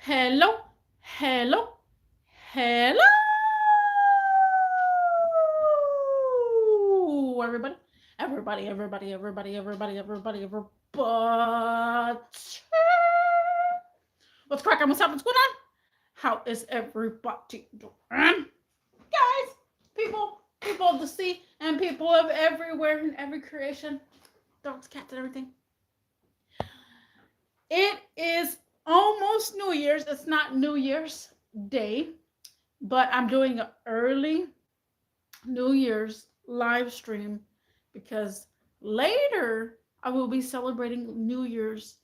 Hello, hello, hello, everybody, everybody. What's cracking? What's up? What's going on? How is everybody doing? Guys, people of the sea, and people of everywhere and every creation, dogs, cats, and everything. It is almost New Year's. It's not New Year's Day, but I'm doing an early New Year's live stream because later I will be celebrating New Year's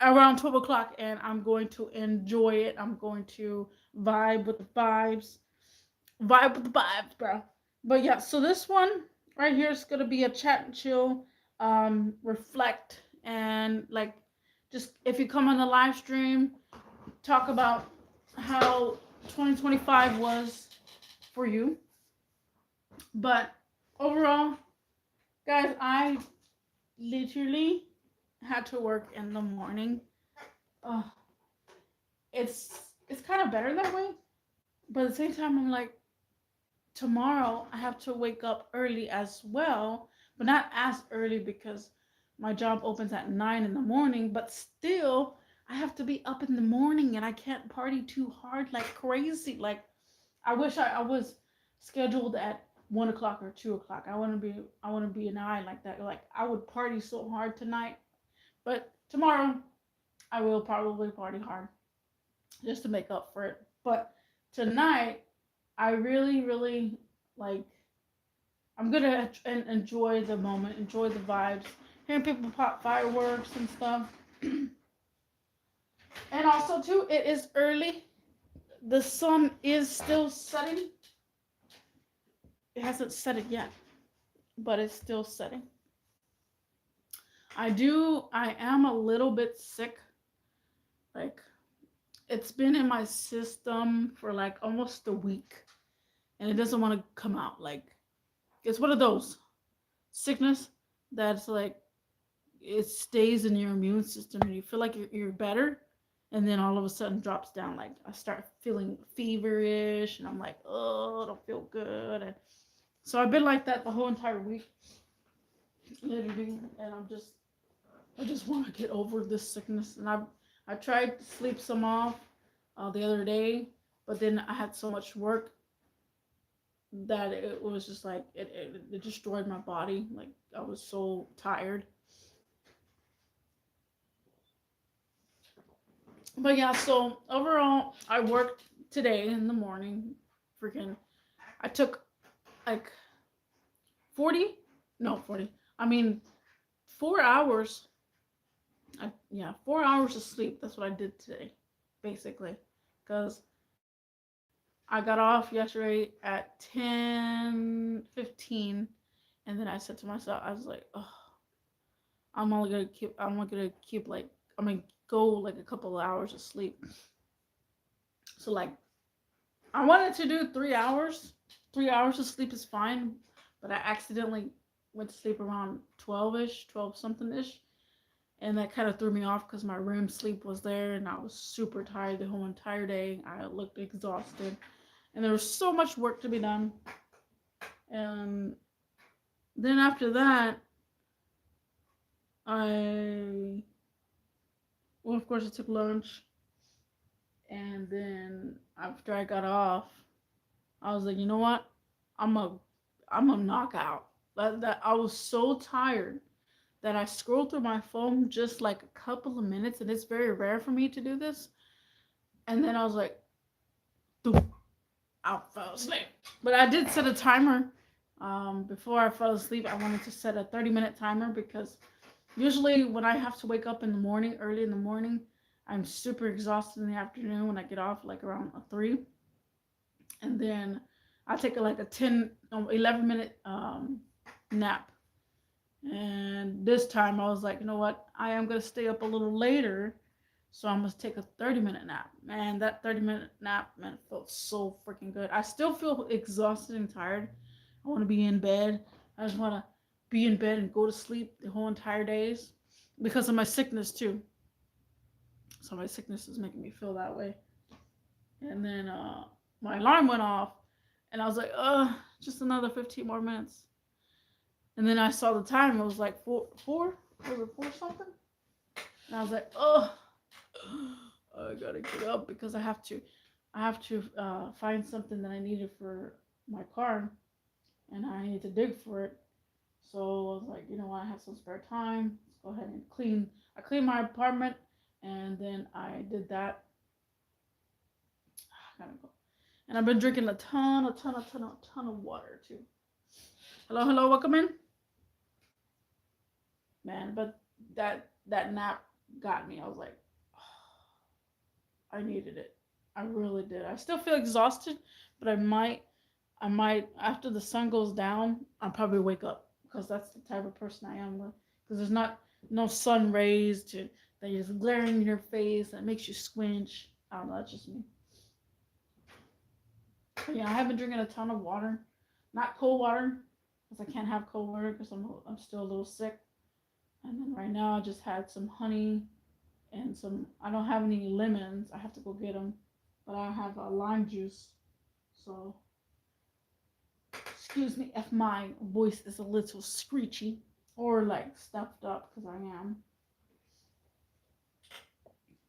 around 12 o'clock and I'm going to enjoy it. I'm going to vibe with the vibes. Vibe with the vibes, bro. But yeah, so this one right here is going to be a chat and chill, reflect, and like just if you come on the live stream, talk about how 2025 was for you. But overall, guys, I literally had to work in the morning. Uh, it's kind of better that way, but at the same time, I'm like, tomorrow I have to wake up early as well, but not as early because my job opens at 9 in the morning. But still, I have to be up in the morning, and I can't party too hard like crazy. Like I wish I was scheduled at 1 o'clock or 2 o'clock. I want to be an eye like that. Like I would party so hard tonight, but tomorrow I will probably party hard just to make up for it. But tonight I really like. I'm gonna enjoy the moment, enjoy the vibes, hearing people pop fireworks and stuff. And also too, it is early. The sun is still setting. It hasn't set it yet, but it's still setting. I am a little bit sick. Like, it's been in my system for like almost a week, and it doesn't want to come out. Like, it's one of those sickness that's like, it stays in your immune system, and you feel like you're better, and then all of a sudden drops down. Like, I start feeling feverish, and I'm like, oh, I don't feel good. And so I've been like that the whole entire week, literally, and I just want to get over this sickness. And I tried to sleep some off the other day, but then I had so much work that it was just like it destroyed my body. Like I was so tired. But yeah, so overall, I worked today in the morning. Freaking, I took like 40, no 40. I mean, 4 hours. 4 hours of sleep. That's what I did today, basically, because I got off yesterday at 10:15, and then I said to myself, I was like, oh, I'm only gonna keep like I'm gonna go like a couple of hours of sleep. So like I wanted to do 3 hours. 3 hours of sleep is fine, but I accidentally went to sleep around 12ish, 12 something ish, and that kind of threw me off because my REM sleep was there, and I was super tired the whole entire day. I looked exhausted, and there was so much work to be done. And then after that, I well, of course, I took lunch, and then after I got off, I was like, you know what? I'm a I'm a knockout. That I was so tired that I scrolled through my phone just like a couple of minutes, and it's very rare for me to do this. And then I was like, I fell asleep. But I did set a timer. Before I fell asleep, I wanted to set a 30-minute timer because usually when I have to wake up in the morning, early in the morning, I'm super exhausted in the afternoon when I get off like around 3. And then I take like a 11-minute nap. And this time I was like, you know what? I am going to stay up a little later. So I'm going to take a 30-minute nap. Man, that 30-minute nap, man, it felt so freaking good. I still feel exhausted and tired. I want to be in bed. I just want to be in bed and go to sleep the whole entire days because of my sickness too. So my sickness is making me feel that way. And then my alarm went off, and I was like, just another 15 more minutes. And then I saw the time. It was like four. Was it four something? And I was like, I gotta get up because I have to find something that I needed for my car, and I need to dig for it. So I was like, you know what? I have some spare time. Let's go ahead and clean. I cleaned my apartment, and then I did that. I gotta go. And I've been drinking a ton of water too. Hello, hello, welcome in, man. But that nap got me. I was like, I needed it. I really did. I still feel exhausted, but I might after the sun goes down, I'll probably wake up because that's the type of person I am. Because there's not no sun rays to that just glaring in your face that makes you squinch. I don't know. That's just me. But yeah, I have been drinking a ton of water, not cold water, because I can't have cold water because I'm still a little sick. And then right now I just had some honey and some. I don't have any lemons. I have to go get them, but I have a lime juice. So excuse me if my voice is a little screechy or like stuffed up because I am.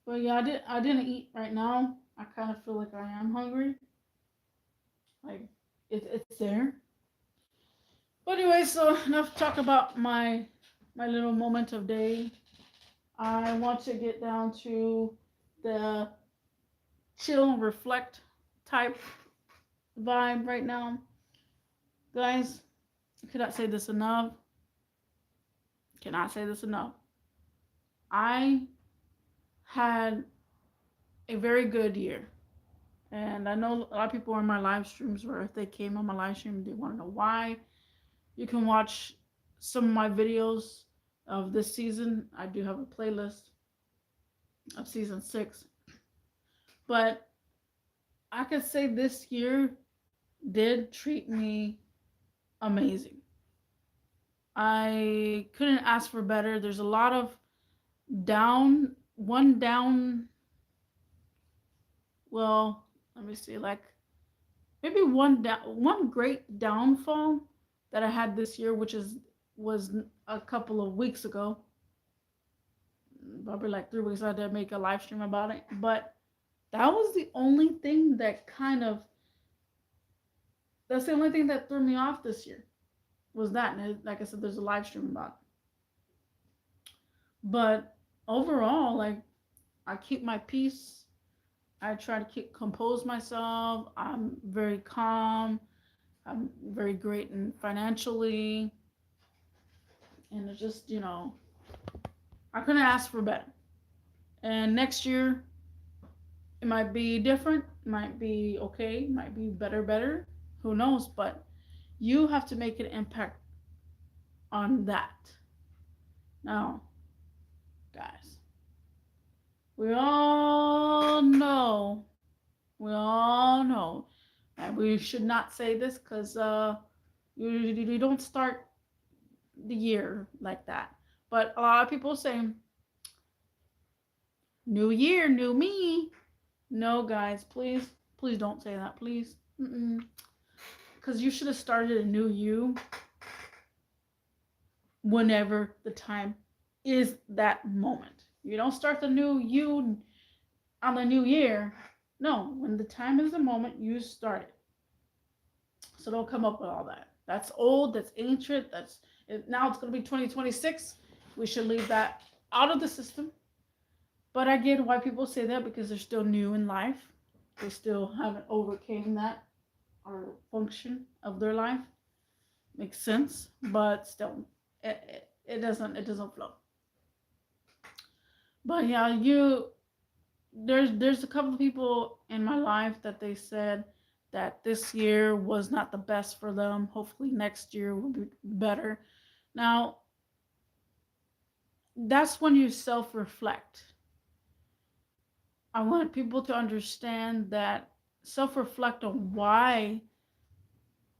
But yeah, I didn't eat right now. I kind of feel like I am hungry. Like it's there. But anyway, so enough talk about my little moment of day. I want to get down to the chill and reflect type vibe right now. Guys, I cannot say this enough. Cannot say this enough. I had a very good year. And I know a lot of people on my live streams, or if they came on my live stream, they want to know why. You can watch some of my videos of this season. I do have a playlist of season 6. But I could say this year did treat me amazing. I couldn't ask for better. There's a lot of down, well, let me see, like maybe one great downfall that I had this year, which was a couple of weeks ago, probably like 3 weeks. I did make a live stream about it, but that was the only thing that kind of that's the only thing that threw me off this year was that. And like I said, there's a live stream about it. But overall, like I keep my peace. I try to keep compose myself. I'm very calm. I'm very great in financially, and it's just I couldn't ask for better. And next year it might be different, it might be okay, it might be better. Who knows? But you have to make an impact on that. Now, guys, we all know, we all know, and we should not say this because you don't start the year like that. But a lot of people say, "New year, new me." No, guys, please don't say that, please. Because you should have started a new you whenever the time is that moment. You don't start the new you on the new year. No, when the time is the moment, you start it. So don't come up with all that. That's old, that's ancient, now it's going to be 2026. We should leave that out of the system. But I get why people say that because they're still new in life. They still haven't overcame that or function of their life. Makes sense, but still, it doesn't flow. But yeah, there's a couple of people in my life that they said that this year was not the best for them. Hopefully next year will be better. Now, that's when you self-reflect. I want people to understand that self-reflect on why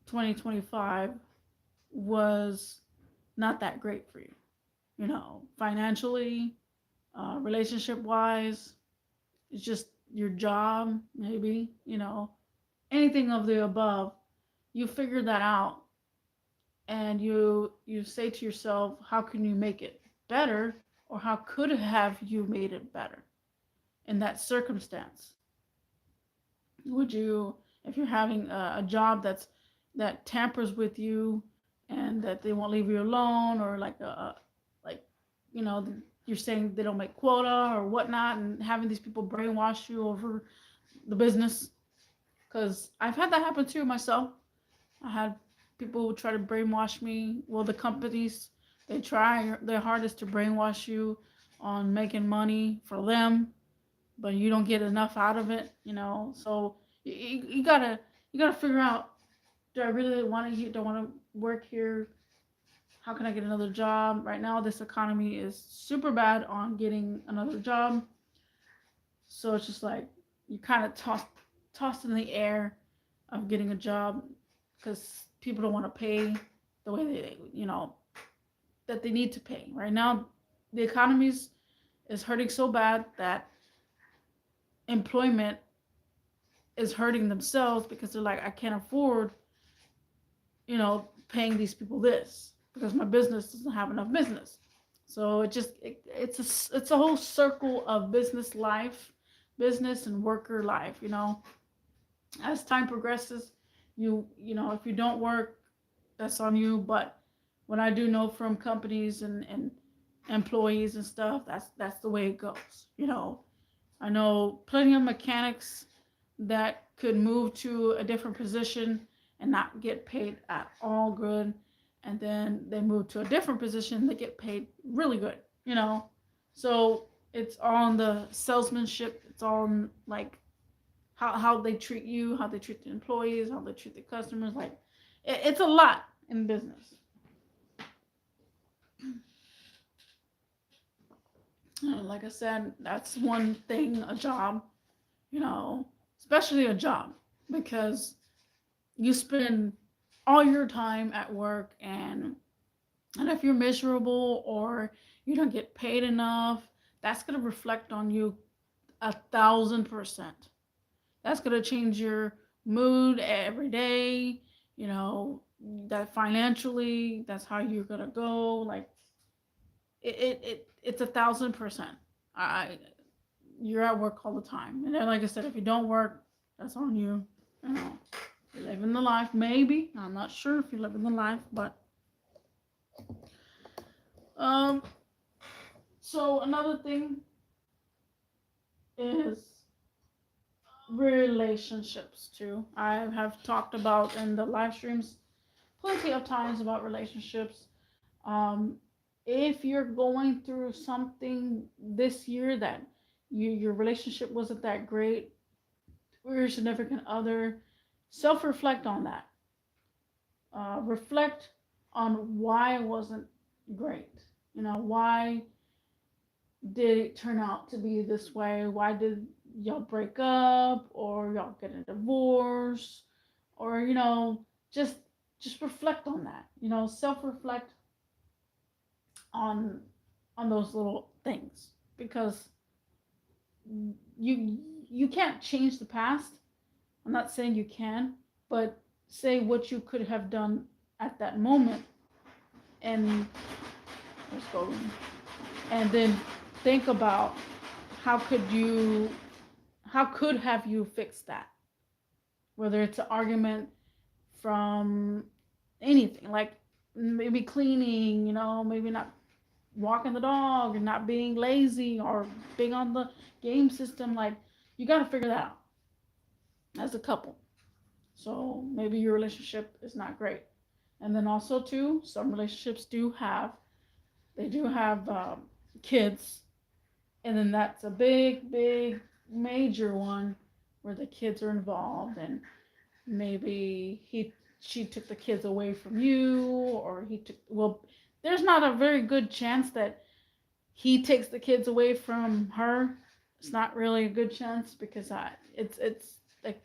2025 was not that great for you. Financially, relationship wise, it's just your job, maybe, anything of the above, you figure that out and you say to yourself, how can you make it better, or how could have you made it better in that circumstance? Would you, if you're having a job that tampers with you and that they won't leave you alone, or like you know you're saying they don't make quota or whatnot, and having these people brainwash you over the business, because I've had that happen too myself. I had people who try to brainwash me. Well, the companies, they try their hardest to brainwash you on making money for them, but you don't get enough out of it. So you gotta figure out, do I really want to, don't want to work here? How can I get another job? Right now, this economy is super bad on getting another job. So it's just like you kind of tossed in the air of getting a job, because people don't want to pay the way that they need to pay. Right now, the economy is hurting so bad that employment is hurting themselves, because they're like, I can't afford, paying these people this, because my business doesn't have enough business. So it's a whole circle of business life, business and worker life. As time progresses, if you don't work, that's on you. But what I do know from companies and employees and stuff, that's the way it goes. I know plenty of mechanics that could move to a different position and not get paid at all good, and then they move to a different position, they get paid really good. So it's all in the salesmanship. It's all in, like, how they treat you, how they treat the employees, how they treat the customers. Like, it's a lot in business. Like I said, that's one thing, a job, you know, especially a job, because you spend all your time at work, and if you're miserable or you don't get paid enough, that's going to reflect on you 1,000%. That's going to change your mood every day. That financially, that's how you're going to go. Like, it's 1,000%. I You're at work all the time, and then, like I said, if you don't work, that's on you. You know, you're living the life. Maybe, I'm not sure if you're living the life, but um. So another thing is relationships too. I have talked about in the live streams plenty of times about relationships. Um, if you're going through something this year that your relationship wasn't that great, or your significant other, self reflect on that. Reflect on why it wasn't great. Why did it turn out to be this way? Why did y'all break up, or y'all get a divorce, or just reflect on that. Self reflect on those little things, because you you can't change the past. I'm not saying you can, but say what you could have done at that moment, and let's go, and then think about how could you how could have you fixed that, whether it's an argument from anything, like maybe cleaning, maybe not walking the dog, and not being lazy, or being on the game system. Like, you got to figure that out as a couple. So maybe your relationship is not great. And then also too, some relationships do have kids, and then that's a big major one, where the kids are involved, and maybe she took the kids away from you, or he took, well, there's not a very good chance that he takes the kids away from her. It's not really a good chance, because it's like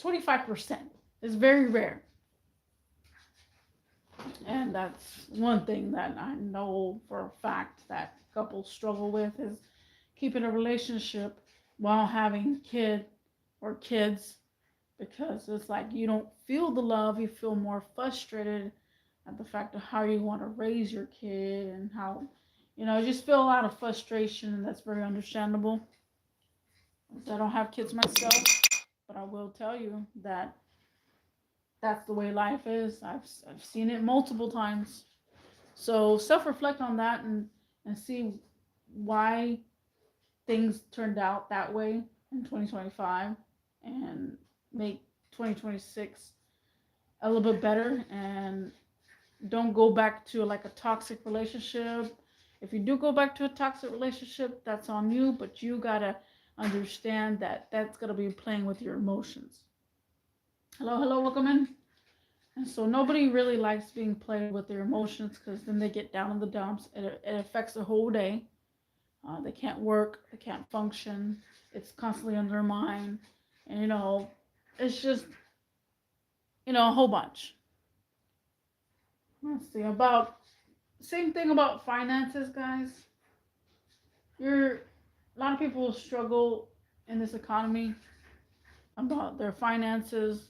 25%. It's very rare, and that's one thing that I know for a fact that couples struggle with, is keeping a relationship while having kid or kids, because it's like you don't feel the love, you feel more frustrated at the fact of how you want to raise your kid and how, you just feel a lot of frustration, and that's very understandable. I don't have kids myself, but I will tell you that that's the way life is. I've seen it multiple times. So self reflect on that, and see why things turned out that way in 2025, and make 2026 a little bit better, and don't go back to like a toxic relationship. If you do go back to a toxic relationship, that's on you, but you gotta understand that that's gonna be playing with your emotions. Hello, hello, welcome in. And so nobody really likes being played with their emotions, because then they get down in the dumps. It affects the whole day. They can't work, they can't function. It's constantly on their mind, and it's just a whole bunch. Let's see about same thing about finances, guys. You're A lot of people struggle in this economy about their finances,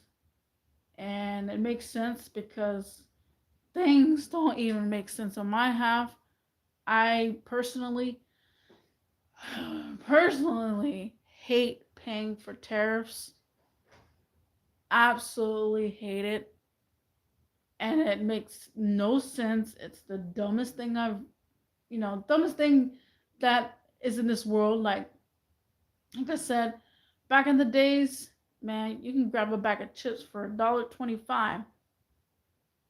and it makes sense because things don't even make sense on my half. I personally hate paying for tariffs. Absolutely hate it. And it makes no sense. It's the dumbest thing dumbest thing that is in this world. Like I said, back in the days, man, you can grab a bag of chips for $1.25.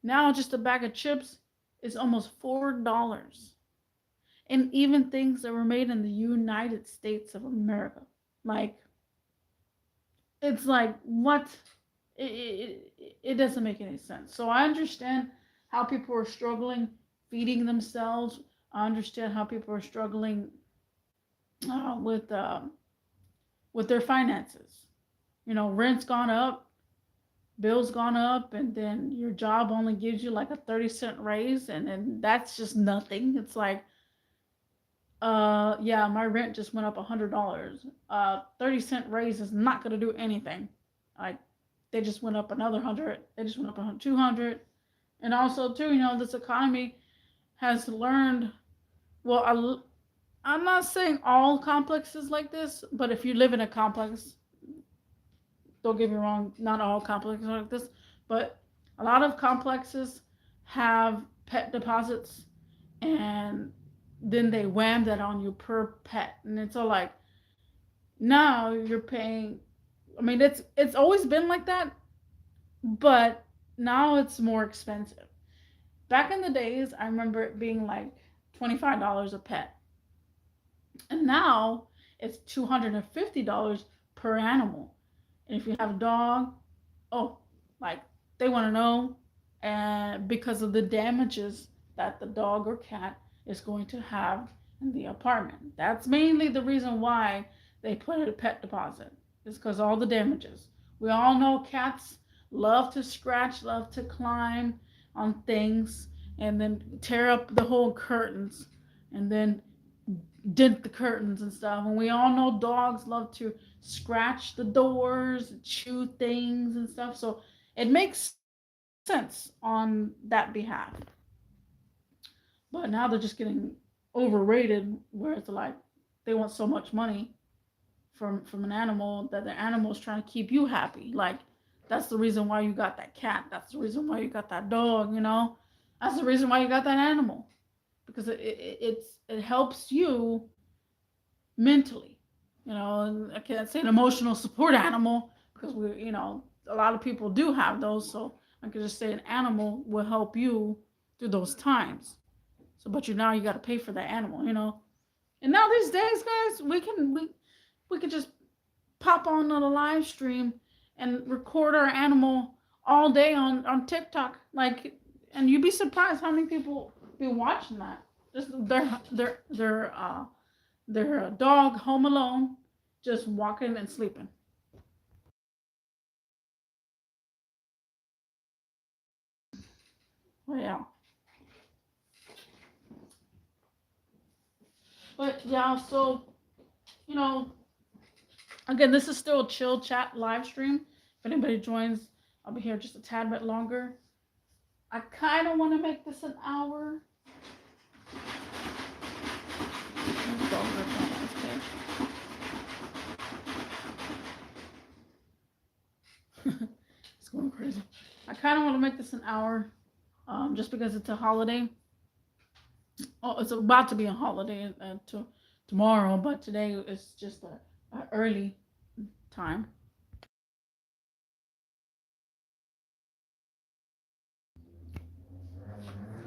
Now just a bag of chips is almost $4. And even things that were made in the United States of America. Like, it's like, what? It doesn't make any sense. So I understand how people are struggling feeding themselves. I understand how people are struggling uh, with uh, with their finances. Rent's gone up, bills gone up, and then your job only gives you like a 30-cent raise, and then that's just nothing. It's like, yeah, my rent just went up $100. 30-cent raise is not gonna do anything. Like, they just went up another 100. They just went up 200. And also too, this economy has learned. Well, I'm not saying all complexes like this, but if you live in a complex, don't get me wrong, not all complexes are like this, but a lot of complexes have pet deposits, and then they wham that on you per pet, and it's all like, now you're paying. I mean, it's always been like that, but now it's more expensive. Back in the days, I remember it being like $25 a pet, and now it's $250 per animal. And if you have a dog, oh, like, they want to know, and because of the damages that the dog or cat is going to have in the apartment. That's mainly the reason why they put a pet deposit. Is because all the damages. We all know cats love to scratch, love to climb on things, and then tear up the whole curtains, and then dent the curtains and stuff. And we all know dogs love to scratch the doors, chew things and stuff. So it makes sense on that behalf. But now they're just getting overrated, where it's like they want so much money from an animal that the animal is trying to keep you happy. Like, that's the reason why you got that cat. That's the reason why you got that dog. That's the reason why you got that animal, because it helps you mentally. I can't say an emotional support animal, because a lot of people do have those. So I could just say an animal will help you through those times. So, but now you got to pay for that animal. And now these days, guys, we can just pop on a live stream and record our animal all day on TikTok. Like, and you'd be surprised how many people be watching that. Just their dog home alone, just walking and sleeping. Oh yeah. But yeah, so you know, Again, this is still a chill chat live stream. If anybody joins, I'll be here just a tad bit longer. I kind of want to make this an hour. Let's go over this page. It's going crazy. I kind of want to make this an hour, just because it's a holiday. Oh, it's about to be a holiday tomorrow, but today is just a early time.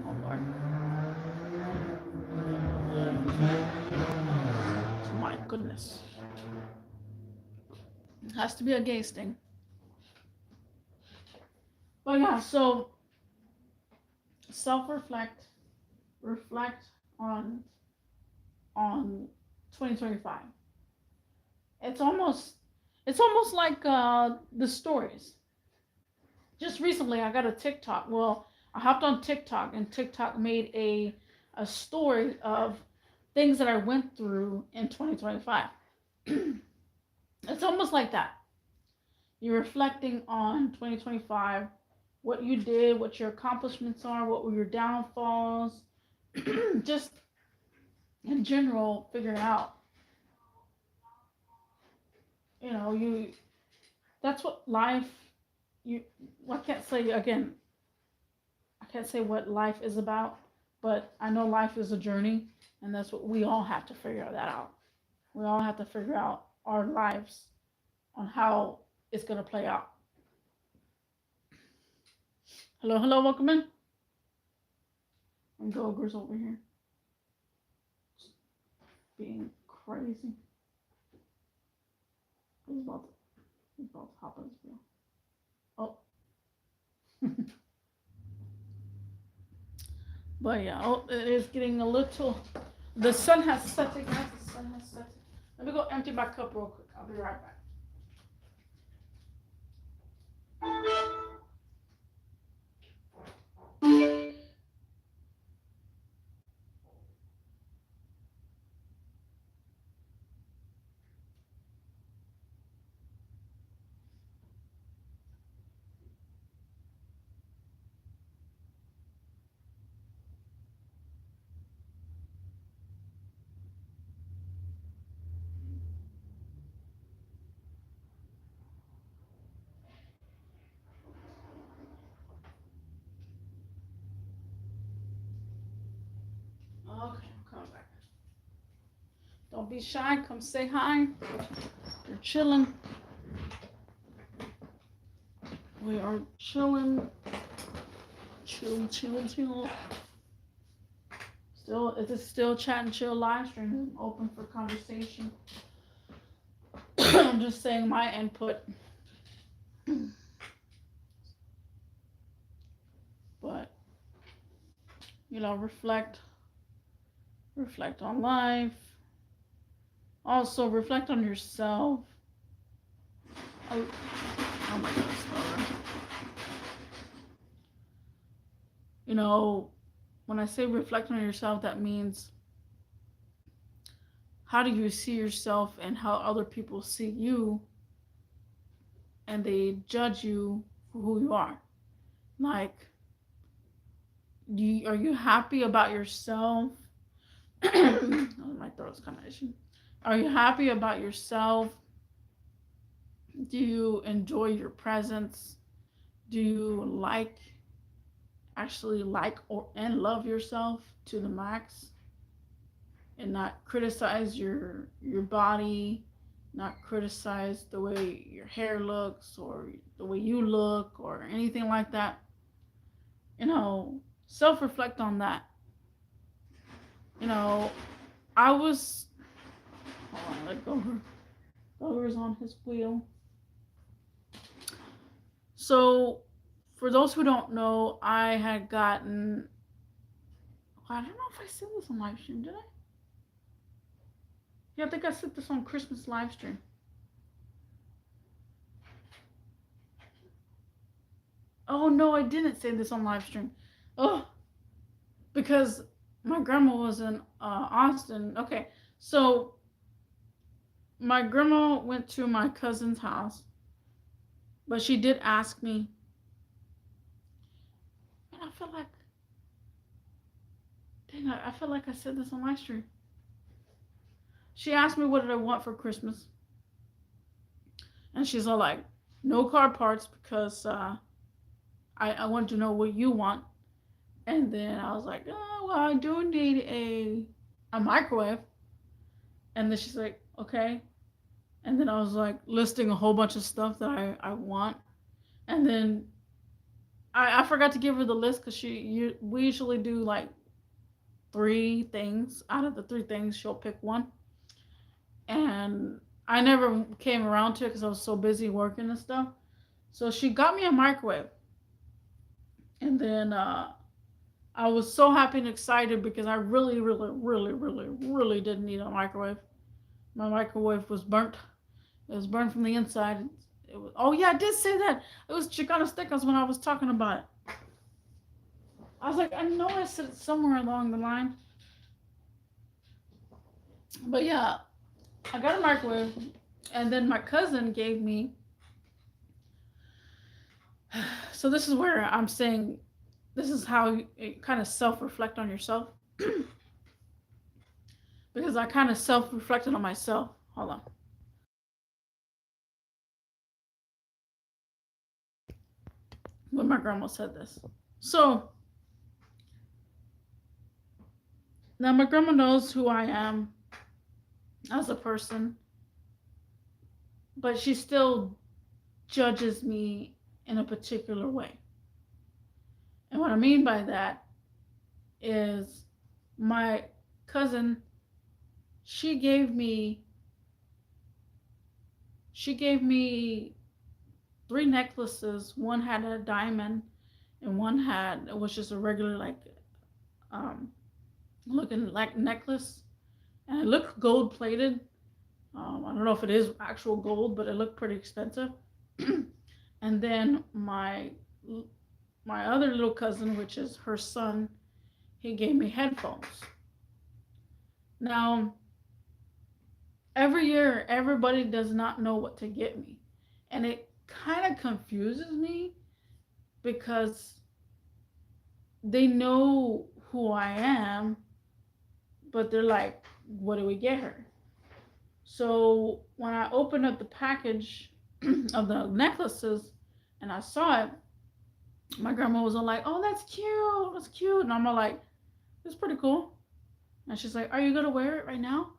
Oh Lord. My goodness. It has to be a gay sting. But yeah, so self-reflect, reflect on on 2025. It's almost it's almost like the stories. Just recently, I got a TikTok. Well, I hopped on TikTok, and TikTok made a story of things that I went through in 2025. It's almost like that. You're reflecting on 2025, what you did, what your accomplishments are, what were your downfalls, just in general, figuring out. You that's what life. You I can't say again. I can't say what life is about, but I know life is a journey, and that's what we all have to figure that out. We all have to figure out our lives on how it's gonna play out. Hello, hello, welcome in. And Gogur's over here being crazy. He's about to hop on his wheel. Oh. But yeah, it is getting a little. The sun has set, guys. The sun has set. Let me go empty my cup real quick. I'll be right back. Okay, I'm coming back. Don't be shy. Come say hi. We're chilling. We are chilling. Chill, chill, chill. It is still chat and chill live stream. I'm open for conversation. I'm just saying my input. But reflect on life. Also reflect on yourself. Oh my goodness. When I say reflect on yourself, that means how do you see yourself and how other people see you, and they judge you for who you are. Like, are you happy about yourself? My throat's kind of itchy. Are you happy about yourself? Do you enjoy your presence? Do you actually like and love yourself to the max, and not criticize your body, not criticize the way your hair looks or the way you look or anything like that? Self-reflect on that. you know I was hold on, let Gover's on his wheel. So for those who don't know, I had gotten, I don't know if I said this on live stream, did I? Yeah, I think I said this on Christmas live stream. Oh no, I didn't say this on live stream. Oh, because my grandma was in Austin. Okay, so my grandma went to my cousin's house, but she did ask me, and I feel like, dang, I feel like I said this on my stream. She asked me what did I want for Christmas, and she's all like, no car parts because I want to know what you want. And then I was like, oh well, I do need a microwave. And then she's like, okay. And then I was like listing a whole bunch of stuff that I want. And then I forgot to give her the list because we usually do like three things. Out of the three things, she'll pick one. And I never came around to it because I was so busy working and stuff. So she got me a microwave. And then I was so happy and excited because I really, really, really, really, really didn't need a microwave. My microwave was burnt. It was burned from the inside. It was. Oh yeah, I did say that. It was Chicano stickers when I was talking about it. I was like, I know I said it somewhere along the line, but yeah, I got a microwave, and then my cousin gave me. So this is where I'm saying, this is how you kind of self-reflect on yourself, because I kind of self-reflected on myself. Hold on. When my grandma said this. So now my grandma knows who I am as a person, but she still judges me in a particular way. And what I mean by that is my cousin, she gave me she gave me three necklaces. One had a diamond and one had it was just a regular like um looking like necklace, and it looked gold plated. I don't know if it is actual gold, but it looked pretty expensive. And then my other little cousin, which is her son, he gave me headphones. Now, every year, everybody does not know what to get me. And it kind of confuses me because they know who I am, but they're like, what do we get her? So when I opened up the package of the necklaces and I saw it, my grandma was all like, oh, that's cute. That's cute. And I'm all like, it's pretty cool. And she's like, are you going to wear it right now?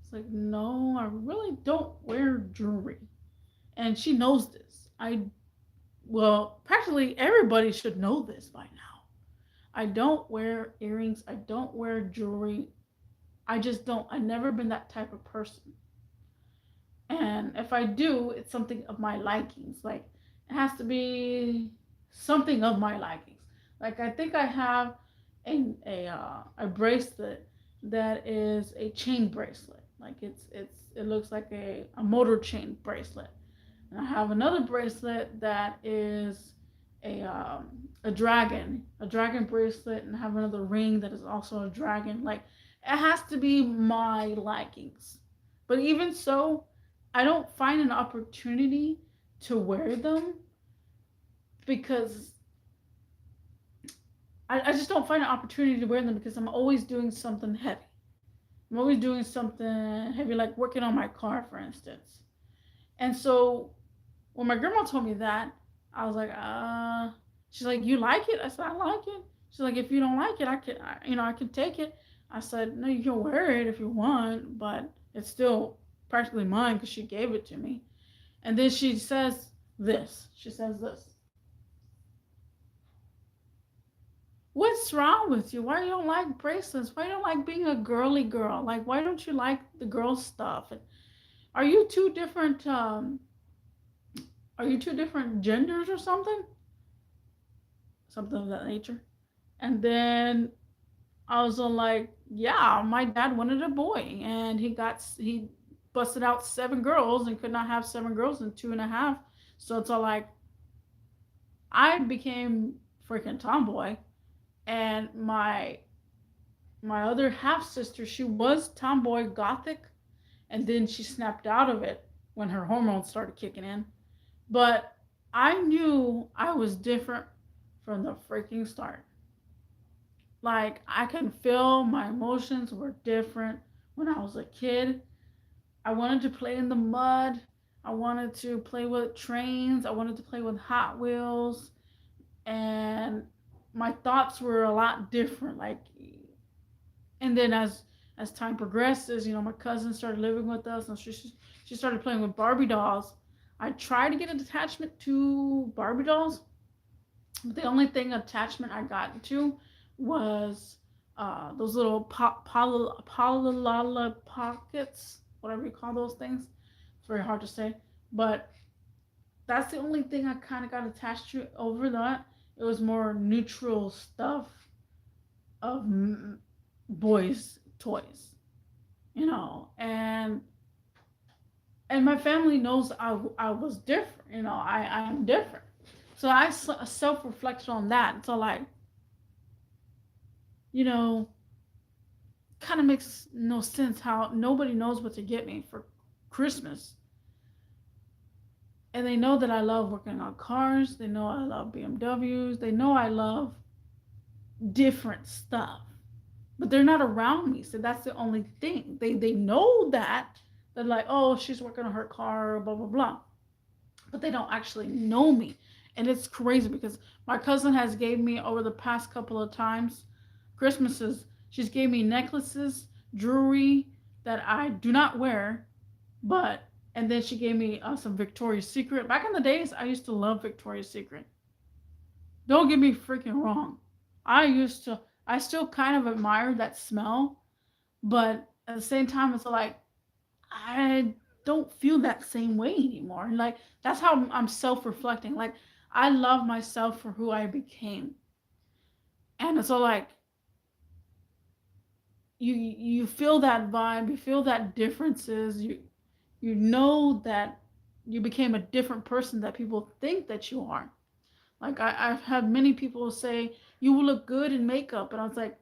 It's like, no, I really don't wear jewelry. And she knows this. Well, practically everybody should know this by now. I don't wear earrings. I don't wear jewelry. I just don't. I've never been that type of person. And if I do, it's something of my likings. Like, it has to be something of my likings. Like, I think I have a bracelet that is a chain bracelet. Like, it looks like a motor chain bracelet. And I have another bracelet that is a dragon bracelet, and I have another ring that is also a dragon. Like, it has to be my likings. But even so, I don't find an opportunity to wear them because I just don't find an opportunity to wear them because I'm always doing something heavy. I'm always doing something heavy, like working on my car, for instance. And so when my grandma told me that, I was like, she's like, you like it? I said, I like it. She's like, if you don't like it, I can take it. I said, no, you can wear it if you want, but it's still practically mine because she gave it to me. And then she says this. She says this. What's wrong with you? Why you don't like bracelets? Why you don't like being a girly girl? Like, why don't you like the girl stuff? And are you two different? Are you two different genders or something? Something of that nature. And then I was all like, yeah, my dad wanted a boy, and he busted out seven girls and could not have seven girls in two and a half. So it's all like I became freaking tomboy, and my other half sister, she was tomboy gothic, and then she snapped out of it when her hormones started kicking in. But I knew I was different from the freaking start. Like, I can feel my emotions were different when I was a kid. I wanted to play in the mud. I wanted to play with trains. I wanted to play with Hot Wheels. And my thoughts were a lot different. Like, and then as time progresses, my cousin started living with us, and she started playing with Barbie dolls. I tried to get an attachment to Barbie dolls, but the only thing attachment I got into was those little palala pockets, whatever you call those things. It's very hard to say, but that's the only thing I kind of got attached to. Over that, it was more neutral stuff of boys' toys, and my family knows I was different. I am different. So I self reflected on that. So, like, you know, kind of makes no sense how nobody knows what to get me for Christmas. And they know that I love working on cars. They know I love BMWs. They know I love different stuff. But they're not around me. So that's the only thing. They know that. They're like, oh, she's working on her car, blah, blah, blah. But they don't actually know me. And it's crazy because my cousin has gave me over the past couple of times Christmases. She's gave me necklaces, jewelry that I do not wear, but and then she gave me some Victoria's Secret. Back in the days, I used to love Victoria's Secret. Don't get me freaking wrong. I still kind of admire that smell, but at the same time, it's like I don't feel that same way anymore. And like that's how I'm self-reflecting. Like I love myself for who I became, and it's all like you feel that vibe, you feel that differences, you know that you became a different person that people think that you are. Like I've had many people say you will look good in makeup, and I was like,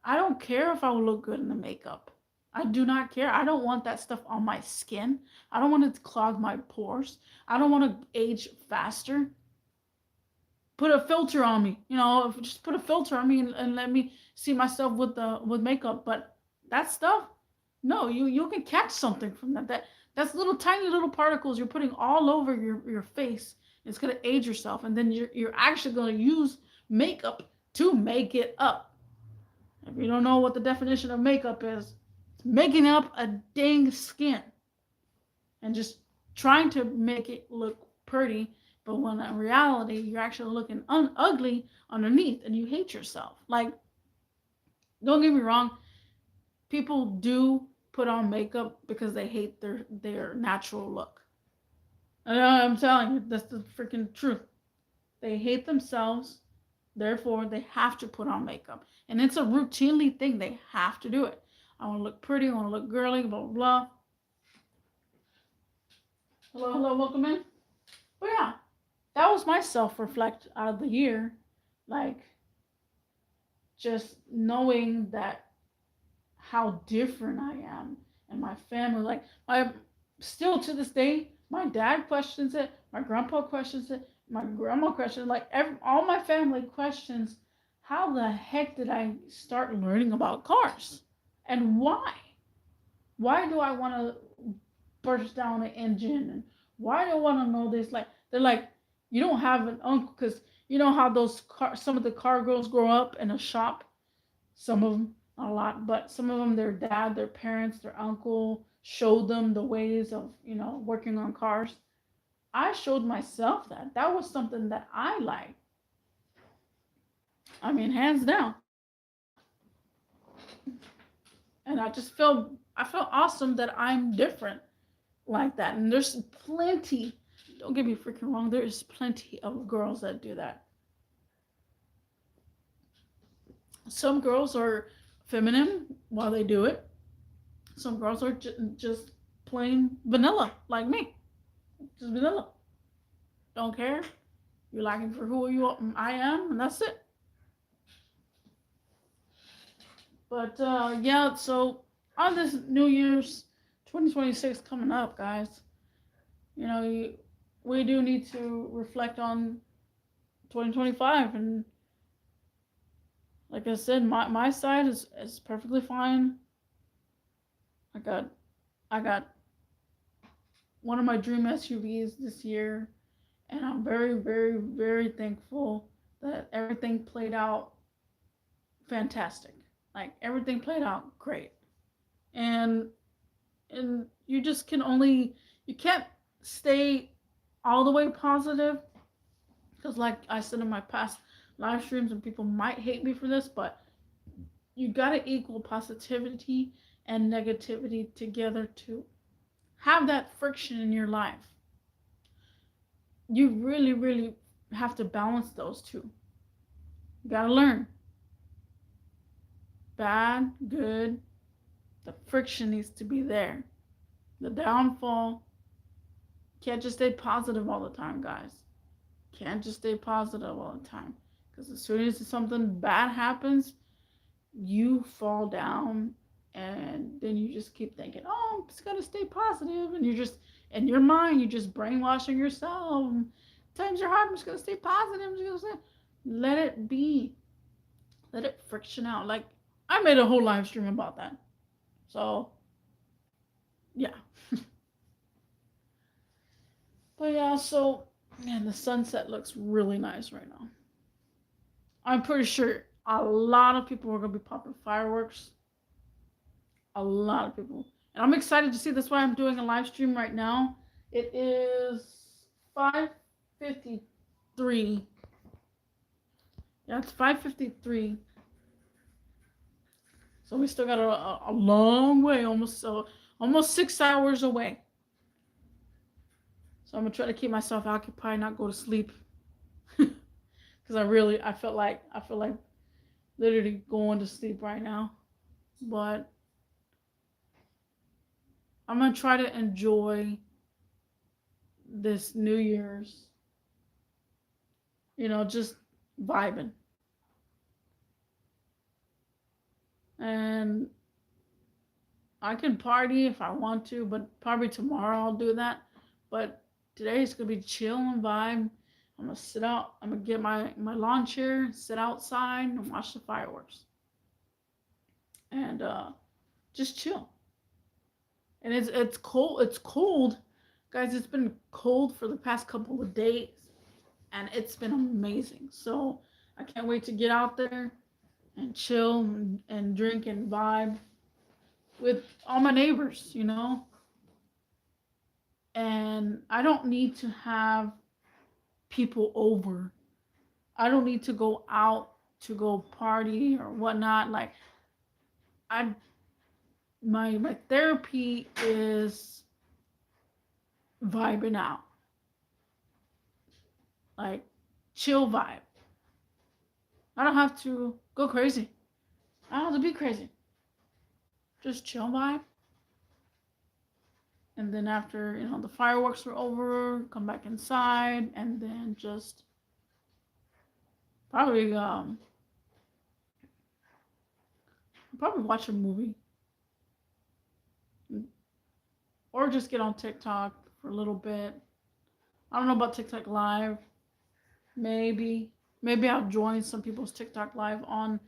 I don't care if I will look good in the makeup. I do not care. I don't want that stuff on my skin. I don't want it to clog my pores. I don't want to age faster. Put a filter on me, just put a filter on me and let me see myself with makeup. But that stuff, no, you can catch something from that's little tiny little particles you're putting all over your face. It's gonna age yourself, and then you're actually gonna use makeup to make it up. If you don't know what the definition of makeup is, it's making up a dang skin and just trying to make it look pretty, but when in reality you're actually looking ugly underneath and you hate yourself. Like, don't get me wrong, people do put on makeup because they hate their natural look. I'm telling you, that's the freaking truth. They hate themselves, therefore they have to put on makeup, and it's a routinely thing. They have to do it. I want to look pretty. I want to look girly. Blah blah blah. Hello, hello, welcome in. But yeah, that was my self reflect out of the year. Like, just knowing that how different I am and my family. Like, still to this day, my dad questions it, my grandpa questions it, my grandma questions it. Like, all my family questions how the heck did I start learning about cars? And why? Why do I want to burst down an engine? And why do I want to know this? Like, they're like, you don't have an uncle, because you know how some of the car girls grow up in a shop. Some of them, not a lot, but some of them, their dad, their parents, their uncle showed them the ways of working on cars. I showed myself that was something that I liked. I mean, hands down. And I felt awesome that I'm different like that. And there's plenty, don't get me freaking wrong, there's plenty of girls that do that. Some girls are feminine while they do it. Some girls are just plain vanilla, like me. Just vanilla. Don't care. You like me for who I am, and that's it. But yeah, so on this New Year's 2026 coming up, guys. We do need to reflect on 2025, and like I said, my side is perfectly fine. I got I got one of my dream SUVs this year, and I'm very, very, very thankful that everything played out fantastic. Like everything played out great, and you just can only you can't stay all the way positive, because like I said in my past live streams, and people might hate me for this, but you gotta equal positivity and negativity together to have that friction in your life. You really, really have to balance those two. You gotta learn. Bad, good, the friction needs to be there. The downfall, can't just stay positive all the time, guys. Can't just stay positive all the time. Because as soon as something bad happens, you fall down, and then you just keep thinking, oh, I'm just gonna stay positive, and you're just in your mind, you're just brainwashing yourself. Times are hard, I'm just gonna stay positive. I'm just gonna let it be. Let it friction out. Like I made a whole live stream about that. So yeah. But yeah, so man, the sunset looks really nice right now. I'm pretty sure a lot of people are gonna be popping fireworks. A lot of people. And I'm excited to see. That's why I'm doing a live stream right now. It is 5:53. Yeah, it's 5:53. So we still got a long way, almost 6 hours away. So I'm gonna try to keep myself occupied, not go to sleep, because I feel like literally going to sleep right now. But I'm gonna try to enjoy this New Year's, just vibing. And I can party if I want to, but probably tomorrow I'll do that. But today it's gonna be chill and vibe. I'm gonna sit out. I'm gonna get my lawn chair, sit outside, and watch the fireworks, and just chill. And it's cold. It's cold, guys. It's been cold for the past couple of days, and it's been amazing. So I can't wait to get out there and chill and drink and vibe with all my neighbors. And I don't need to have people over. I don't need to go out to go party or whatnot. Like I my therapy is vibing out. Like chill vibe. I don't have to go crazy. I don't have to be crazy. Just chill vibe. And then after, the fireworks are over, come back inside, and then just probably probably watch a movie, or just get on TikTok for a little bit. I don't know about TikTok live. Maybe I'll join some people's TikTok live on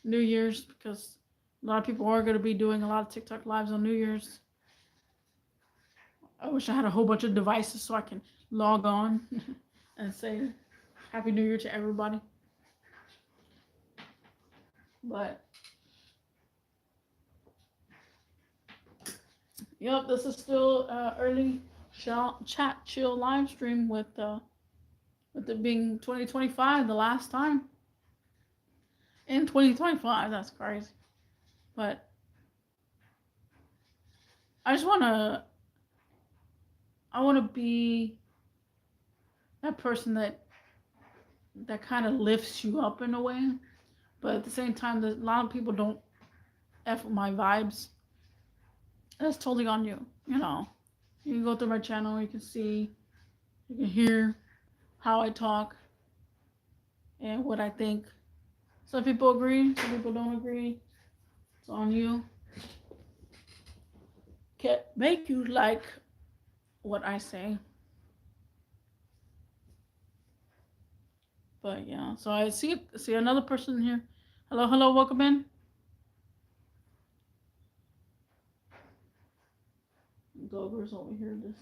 New Year's, because a lot of people are going to be doing a lot of TikTok lives on New Year's. I wish I had a whole bunch of devices so I can log on and say Happy New Year to everybody. But yep, this is still early chat chill live stream with it being 2025, the last time in 2025. That's crazy. But I just I want to be that person that kind of lifts you up in a way, but at the same time, a lot of people don't f with my vibes. That's totally on you. You can go through my channel, you can see, you can hear how I talk and what I think. Some people agree, some people don't agree. It's on you. make you like what I say. But yeah, so I see another person here. Hello, hello, welcome in. Gover's over here just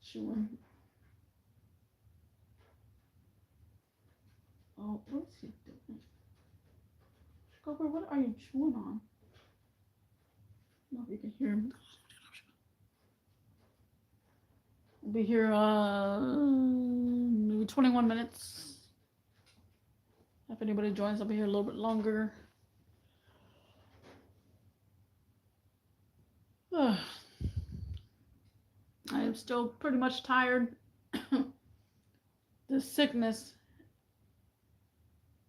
chewing. Oh, what's he doing? Gover, what are you chewing on? I don't know if you can hear him. We'll be here maybe 21 minutes. If anybody joins, I'll be here a little bit longer. I am still pretty much tired. This sickness,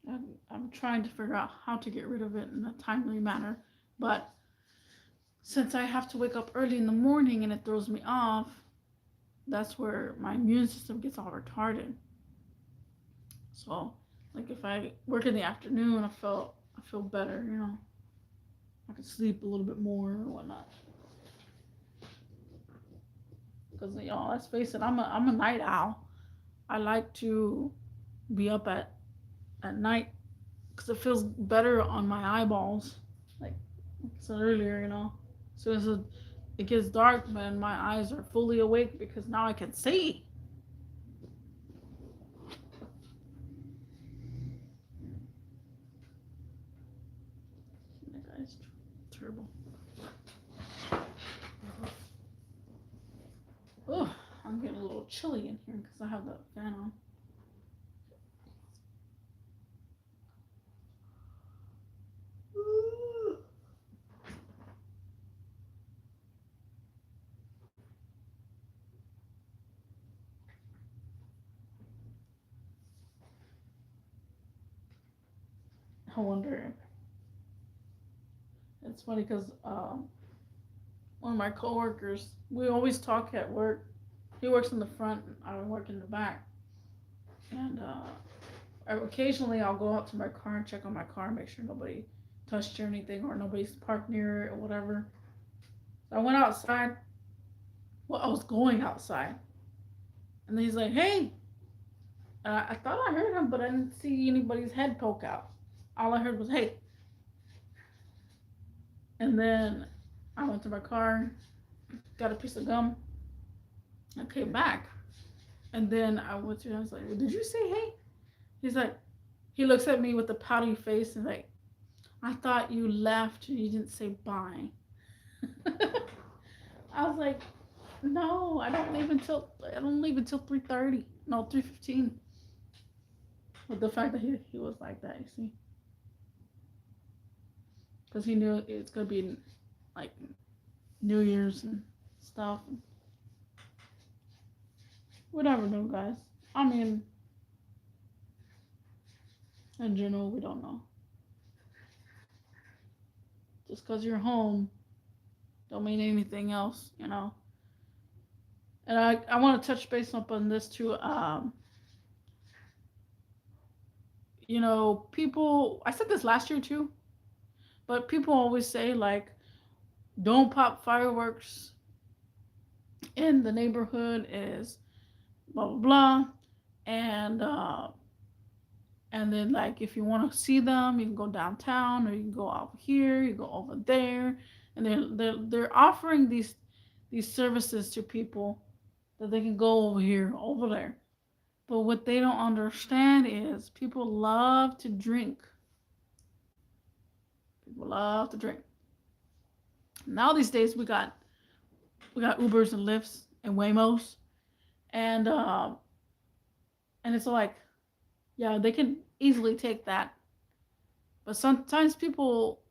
I'm trying to figure out how to get rid of it in a timely manner. But since I have to wake up early in the morning and it throws me off, that's where my immune system gets all retarded. So, like if I work in the afternoon, I feel better, you know. I can sleep a little bit more or whatnot. Because let's face it, I'm a night owl. I like to be up at night because it feels better on my eyeballs. Like I said earlier, as soon as it gets dark, man, my eyes are fully awake because now I can see. That guy's terrible. Oh, I'm getting a little chilly in here because I have the fan on. I wonder. It's funny because one of my coworkers, we always talk at work. He works in the front, and I work in the back. And occasionally I'll go out to my car and check on my car, make sure nobody touched or anything, or nobody's parked near it or whatever. So I went outside. Well, I was going outside, and then he's like, "Hey," I thought I heard him, but I didn't see anybody's head poke out. All I heard was "Hey," and then I went to my car, got a piece of gum, I came back, and then I went to him. I was like, "Did you say hey?" He's like, he looks at me with a pouty face and like, "I thought you left and you didn't say bye." I was like, "No, I don't leave until 3:30. No, 3:15." But the fact that he was like that, you see, because he knew it's gonna be like New Year's and stuff. We never know, guys. I mean, in general, we don't know. Just because you're home, don't mean anything else, you know. And I want to touch base up on this too. People. I said this last year too, but people always say like, don't pop fireworks in the neighborhood is blah blah blah, and and then like if you want to see them, you can go downtown or you can go out here, you go over there, and they're offering these services to people that they can go over here, over there. But what they don't understand is people love to drink. People love to drink. Now these days we got Ubers and Lyfts and Waymos, and it's like, yeah, they can easily take that. But sometimes people,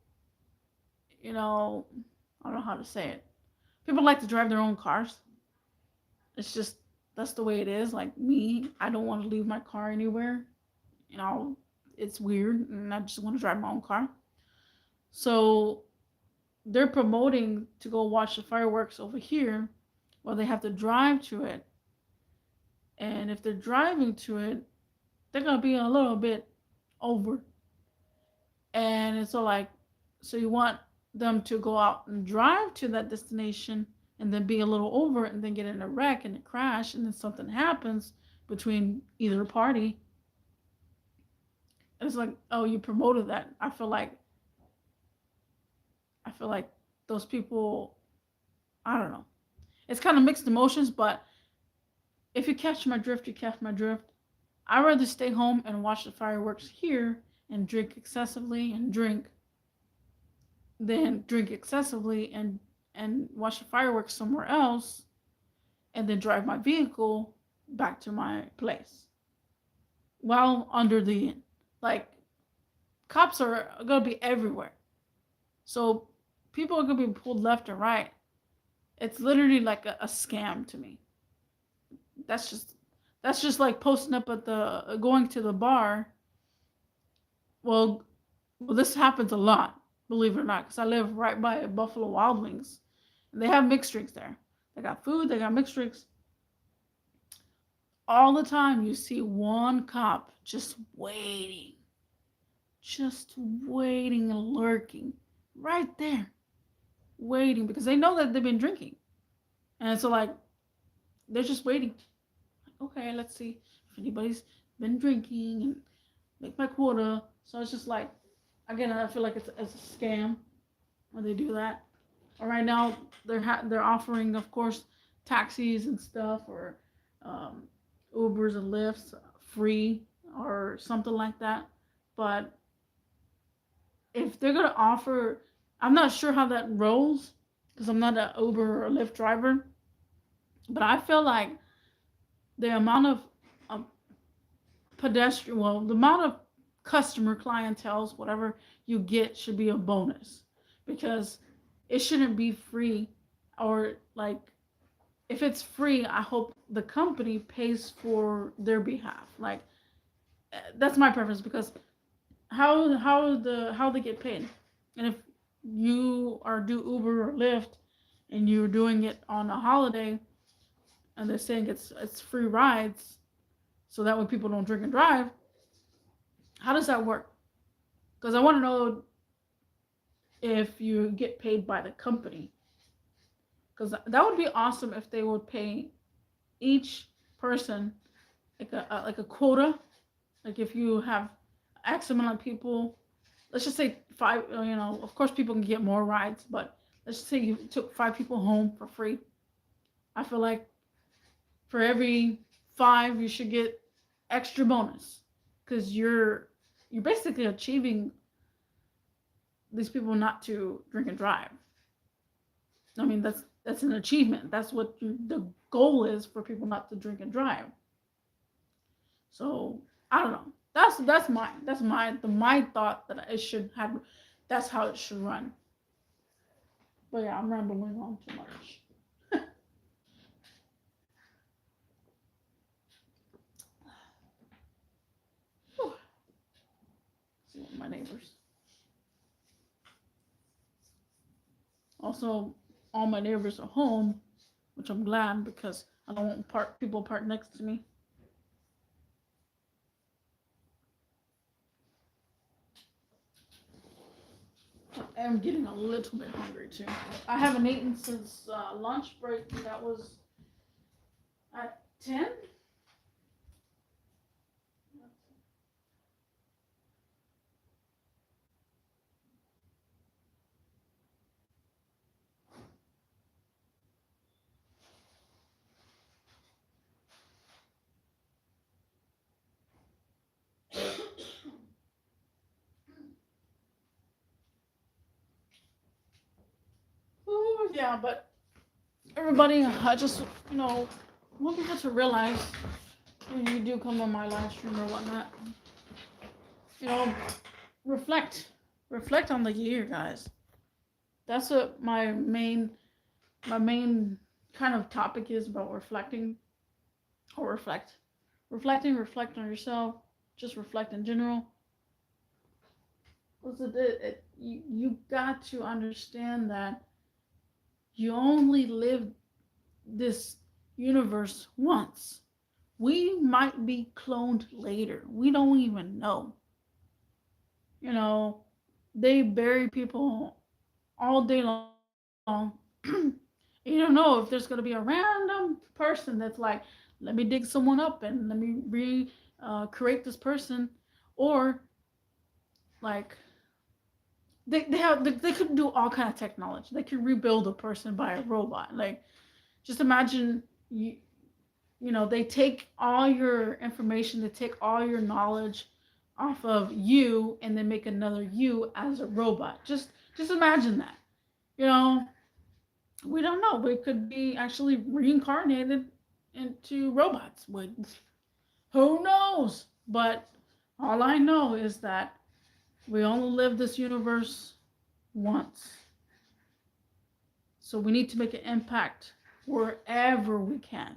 I don't know how to say it. People like to drive their own cars. It's just that's the way it is. Like me, I don't want to leave my car anywhere. You know, it's weird, and I just want to drive my own car. So they're promoting to go watch the fireworks over here, while they have to drive to it. And if they're driving to it, they're gonna be a little bit over. And it's all like, so you want them to go out and drive to that destination, and then be a little over it and then get in a wreck and a crash and then something happens between either party. And it's like, oh, you promoted that. I feel like those people, I don't know. It's kind of mixed emotions, but if you catch my drift, you catch my drift. I'd rather stay home and watch the fireworks here and drink excessively and drink than drink excessively and watch the fireworks somewhere else and then drive my vehicle back to my place while under the, like, cops are gonna be everywhere. So people are gonna be pulled left and right. It's literally like a scam to me. That's just that's just like posting up at the going to the bar. Well, this happens a lot, believe it or not, because I live right by Buffalo Wild Wings. And they have mixed drinks there. They got food, they got mixed drinks. All the time you see one cop just waiting and lurking right there, waiting because they know that they've been drinking. And so, like, they're just waiting. Okay, let's see if anybody's been drinking and make my quota. So it's just like, again, I feel like it's a scam when they do that. Or right now, they're offering, of course, taxis and stuff, or um, Ubers and Lyfts free or something like that. But if they're gonna offer, I'm not sure how that rolls because I'm not an Uber or Lyft driver. But I feel like the amount of pedestrian, well, the amount of customer clientels, whatever you get, should be a bonus because it shouldn't be free. Or, like, if it's free, I hope the company pays for their behalf. Like, that's my preference because how they get paid, and if you are do Uber or Lyft and you're doing it on a holiday and they're saying it's free rides so that way people don't drink and drive, how does that work? Because I want to know if you get paid by the company. Because that would be awesome if they would pay each person like a quota. Like if you have X amount of people, let's just say five. Of course people can get more rides, but let's just say you took 5 people home for free. I feel like for every 5, you should get extra bonus because you're basically achieving these people not to drink and drive. I mean, that's an achievement. That's what the goal is, for people not to drink and drive. So I don't know. That's my thought that it should have. That's how it should run. But yeah, I'm rambling on too much. See what my neighbors. Also, all my neighbors are home, which I'm glad because I don't want people park next to me. I am getting a little bit hungry too. I haven't eaten since lunch break. That was at 10. Ooh, yeah, but everybody, I just want people to realize when you do come on my live stream or whatnot, you know, reflect, reflect on the year, guys. That's what my main kind of topic is about reflecting or reflect on yourself, just reflect in general. Listen, you got to understand that you only live this universe once. We might be cloned later. We don't even know. You know, they bury people all day long. And You don't know if there's going to be a random person that's like, let me dig someone up and let me create this person, or like they could do all kind of technology. They could rebuild a person by a robot. Like just imagine they take all your information, they take all your knowledge off of you, and then make another you as a robot. Just imagine that. You know, we don't know. We could be actually reincarnated into robots. Who knows? But all I know is that we only live this universe once. So we need to make an impact wherever we can.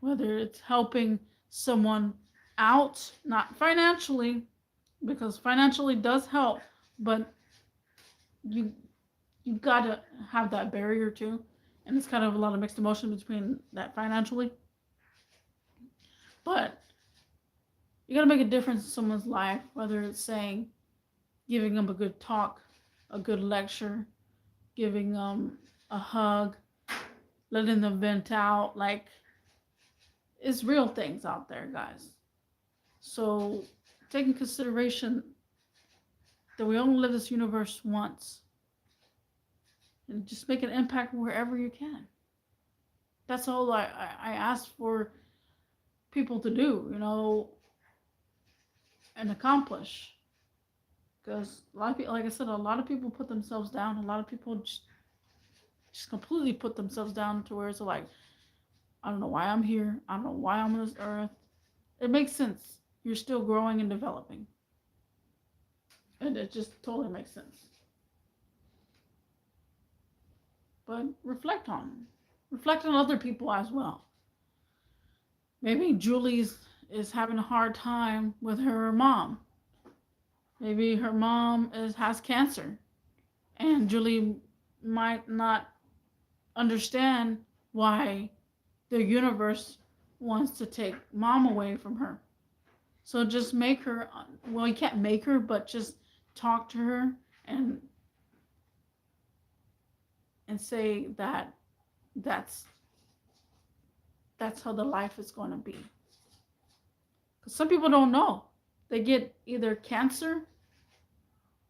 Whether it's helping someone out, not financially, because financially does help, but you you gotta have that barrier too. And it's kind of a lot of mixed emotion between that financially. But you gotta make a difference in someone's life, whether it's saying, giving them a good talk, a good lecture, giving them a hug, letting them vent out. Like, it's real things out there, guys. So, taking consideration that we only live this universe once, and just make an impact wherever you can. That's all I ask for people to do, and accomplish. Because a lot of people, like I said, a lot of people put themselves down. A lot of people just completely put themselves down to where it's like, I don't know why I'm here. I don't know why I'm on this earth. It makes sense. You're still growing and developing. And it just totally makes sense. But reflect on them. Reflect on other people as well. Maybe is having a hard time with her mom. Maybe her mom has cancer. And Julie might not understand why the universe wants to take mom away from her. So just make her, well, you can't make her, but just talk to her and say that that's how the life is going to be. Because some people don't know. They get either cancer,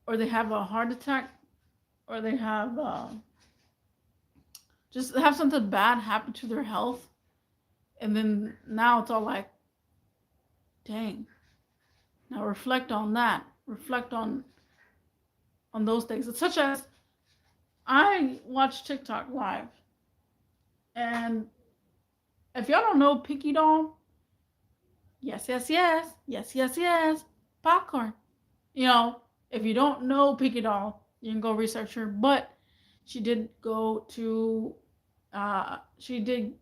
or they have a heart attack, or they have just have something bad happen to their health, and then now it's all like, dang. Now reflect on that. Reflect on those things. It's such as, I watch TikTok live, and if y'all don't know Pinky Doll, yes, yes, yes, yes, yes, yes, popcorn. If you don't know Pinky Doll, you can go research her. But she did go to, she did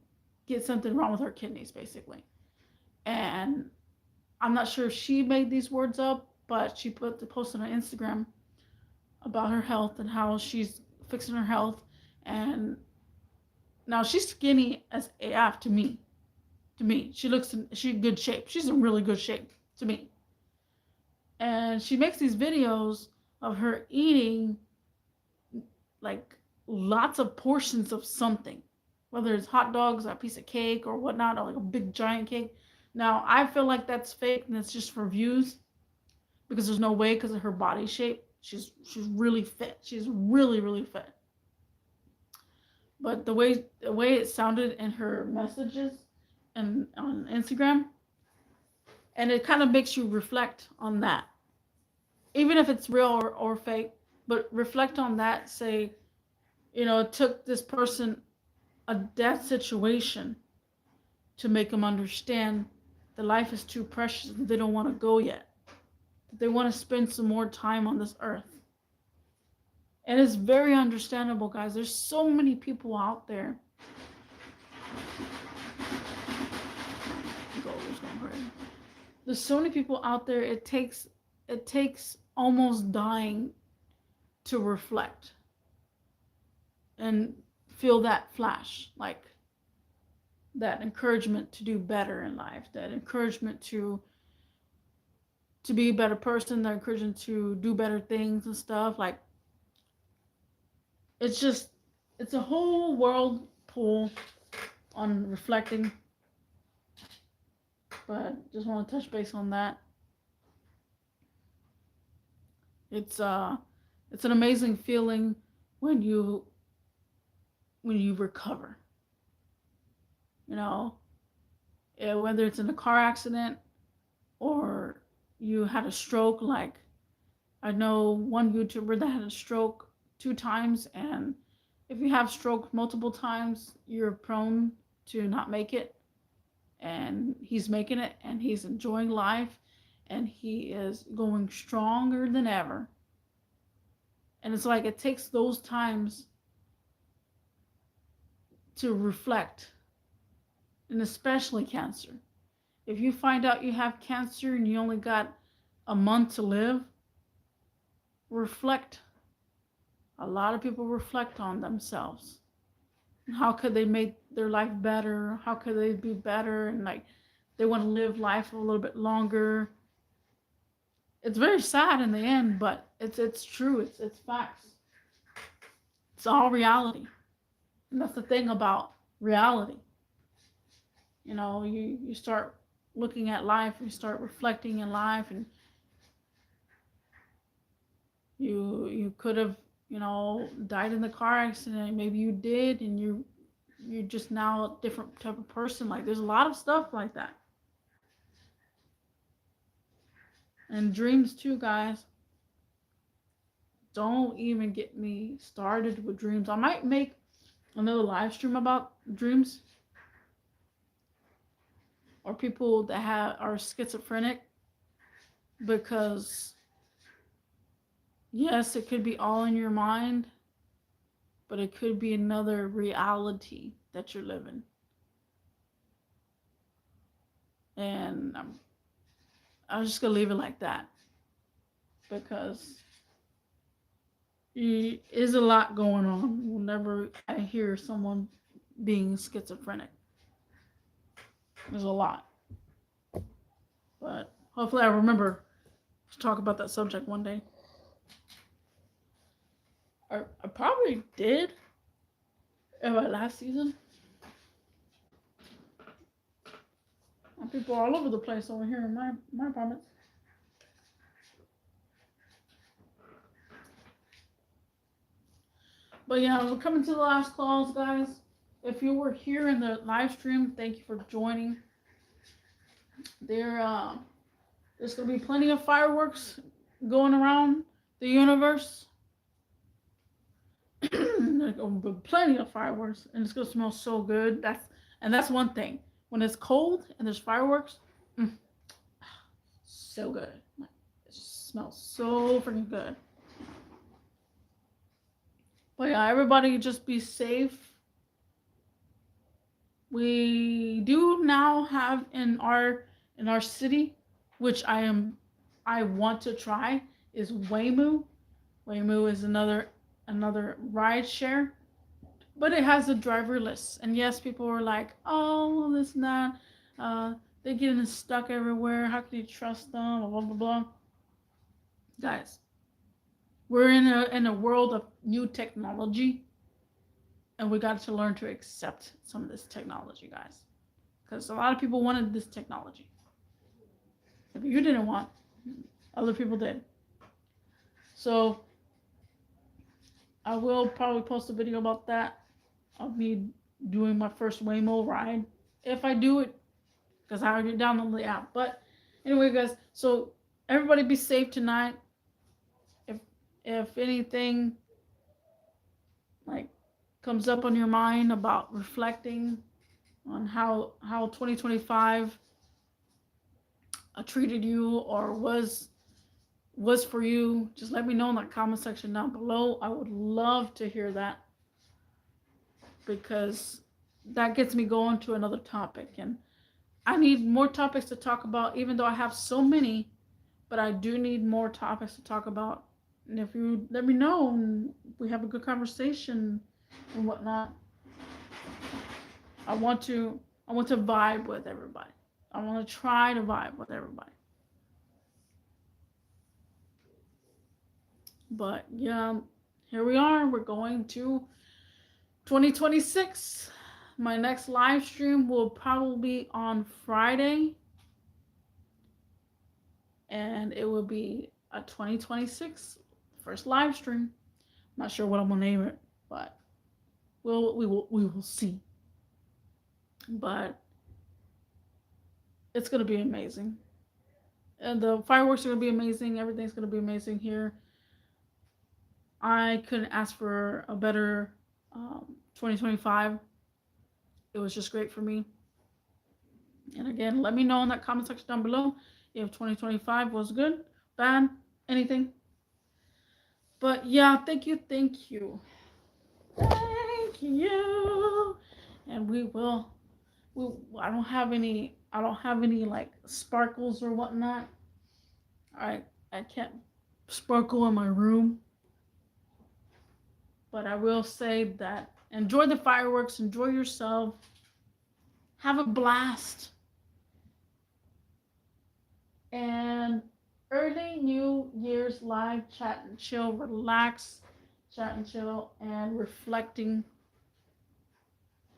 get something wrong with her kidneys, basically. And I'm not sure if she made these words up, but she posted on Instagram about her health and how she's fixing her health. And now she's skinny as AF to me. She's in good shape. She's in really good shape to me. And she makes these videos of her eating like lots of portions of something, whether it's hot dogs or a piece of cake or whatnot, or like a big giant cake. Now I feel like that's fake and it's just for views, because there's no way, because of her body shape. She's really fit. She's really, really fit. But the way it sounded in her messages and on Instagram, and it kind of makes you reflect on that, even if it's real or fake. But reflect on that. Say, it took this person a death situation to make them understand that life is too precious. They don't want to go yet. They want to spend some more time on this earth. And it's very understandable, guys. There's so many people out there. There's so many people out there. It takes almost dying to reflect and feel that flash, like that encouragement to do better in life, that encouragement to be a better person, that encouragement to do better things and stuff. Like, it's it's a whole world pool on reflecting, but just want to touch base on that. It's uh it's an amazing feeling when you recover. You know, whether it's in a car accident or you had a stroke. Like I know one YouTuber that had a stroke 2 times, and if you have stroke multiple times, you're prone to not make it. And he's making it, and he's enjoying life, and he is going stronger than ever. And it's like it takes those times to reflect, and especially cancer. If you find out you have cancer and you only got a month to live, reflect. A lot of people reflect on themselves. How could they make their life better? How could they be better? And like they want to live life a little bit longer. It's very sad in the end, but it's true. It's facts. It's all reality. And that's the thing about reality. You start looking at life, you start reflecting in life, and you could have, died in the car accident. Maybe you did, and you're just now a different type of person. Like there's a lot of stuff like that. And dreams too, guys. Don't even get me started with dreams. I might make another live stream about dreams, or people that are schizophrenic, because yes, it could be all in your mind, but it could be another reality that you're living. And I'm just gonna leave it like that, because is a lot going on whenever I hear someone being schizophrenic. There's a lot. But hopefully I remember to talk about that subject one day. I probably did in my last season. And people are all over the place over here in my apartment. But yeah, we're coming to the last calls, guys. If you were here in the live stream, thank you for joining. There's gonna be plenty of fireworks going around the universe. There's gonna be plenty of fireworks, and it's gonna smell so good. That's one thing. When it's cold and there's fireworks, so good. It smells so freaking good. But yeah, everybody just be safe. We do now have in our city, which I want to try, is Waymo. Waymo is another ride share, but it has a driverless. And yes, people were like, "Oh, well, this and that. They getting stuck everywhere. How can you trust them?" Blah blah blah. Guys, we're in a world of new technology, and we got to learn to accept some of this technology, guys, because a lot of people wanted this technology. If you didn't want, other people did. So I will probably post a video about that, of me doing my first Waymo ride, if I do it, because I already downloaded the app. But anyway, guys, so everybody be safe tonight. If anything like comes up on your mind about reflecting on how 2025 treated you or was for you, just let me know in the comment section down below. I would love to hear that, because that gets me going to another topic, and I need more topics to talk about, even though I have so many, but I do need more topics to talk about. And if you let me know and we have a good conversation and whatnot, I want to vibe with everybody. I want to try to vibe with everybody. But yeah, here we are. We're going to 2026. My next live stream will probably be on Friday, and it will be a 2026 first live stream. Not sure what I'm gonna name it, but we will see. But it's gonna be amazing, and the fireworks are gonna be amazing. Everything's gonna be amazing here. I couldn't ask for a better 2025. It was just great for me. And again, let me know in that comment section down below if 2025 was good, bad, anything. But yeah, thank you, thank you, thank you. And we will. I don't have any like sparkles or whatnot. I can't sparkle in my room. But I will say that enjoy the fireworks, enjoy yourself, have a blast, and early New Year's live chat and chill, relax, chat and chill, and reflecting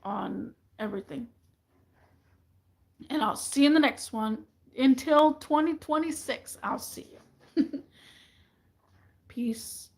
on everything. And I'll see you in the next one. Until 2026, I'll see you. Peace.